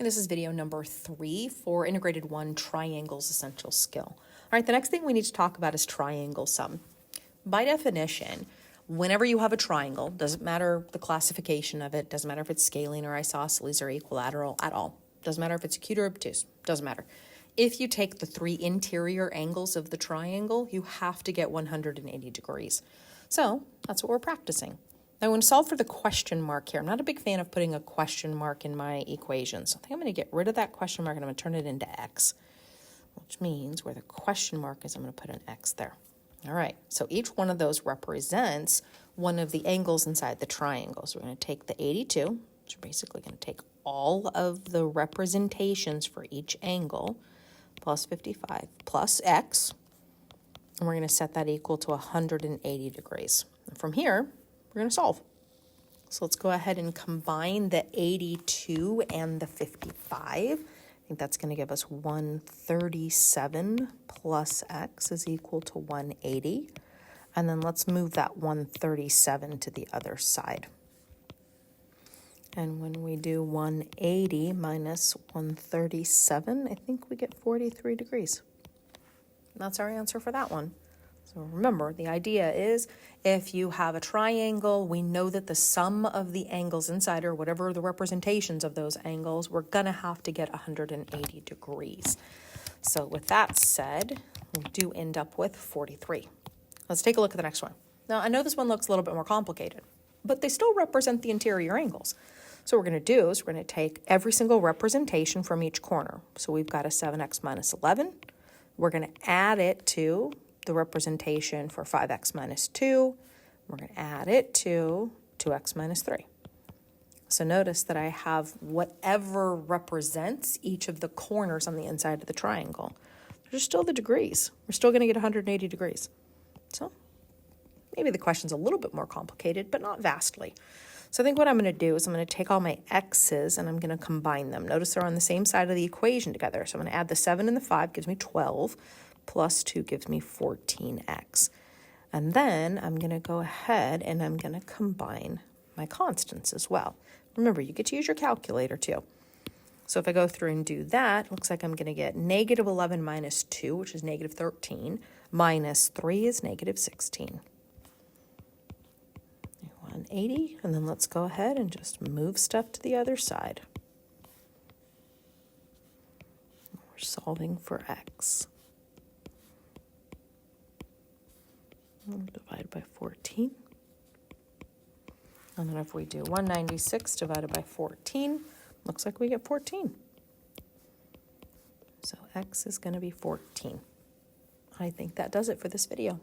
And this is video number 3 for Integrated 1 Triangles Essential Skill. All right, the next thing we need to talk about is triangle sum. By definition, whenever you have a triangle, doesn't matter the classification of it, doesn't matter if it's scalene or isosceles or equilateral at all, doesn't matter if it's acute or obtuse, doesn't matter. If you take the 3 interior angles of the triangle, you have to get 180 degrees. So that's what we're practicing. Now, I'm going to solve for the question mark here. I'm not a big fan of putting a question mark in my equations. So I think I'm going to get rid of that question mark and I'm going to turn it into x, which means where the question mark is, I'm going to put an x there. All right, so each one of those represents one of the angles inside the triangle. So we're going to take the 82, which we're basically going to take all of the representations for each angle, plus 55, plus x, and we're going to set that equal to 180 degrees. And from here, we're going to solve. So let's go ahead and combine the 82 and the 55. I think that's going to give us 137 plus x is equal to 180. And then let's move that 137 to the other side. And when we do 180 minus 137, I think we get 43 degrees. And that's our answer for that one. So remember, the idea is if you have a triangle, we know that the sum of the angles inside, or whatever the representations of those angles, we're going to have to get 180 degrees. So with that said, we do end up with 43. Let's take a look at the next one. Now, I know this one looks a little bit more complicated, but they still represent the interior angles. So what we're going to do is we're going to take every single representation from each corner. So we've got a 7x minus 11. We're going to add it to the representation for 5x minus 2. We're going to add it to 2x minus 3. So notice that I have whatever represents each of the corners on the inside of the triangle. There's still the degrees. We're still going to get 180 degrees. So maybe the question's a little bit more complicated, but not vastly. So I think what I'm going to do is I'm going to take all my x's and I'm going to combine them. Notice they're on the same side of the equation together. So I'm going to add the 7 and the 5, gives me 12. Plus 2 gives me 14x. And then I'm going to go ahead and I'm going to combine my constants as well. Remember, you get to use your calculator too. So if I go through and do that, it looks like I'm going to get negative 11 minus 2, which is negative 13, minus 3 is negative 16. 180, and then let's go ahead and just move stuff to the other side. We're solving for x. Divide by 14. And then if we do 196 divided by 14, looks like we get 14. So x is going to be 14. I think that does it for this video.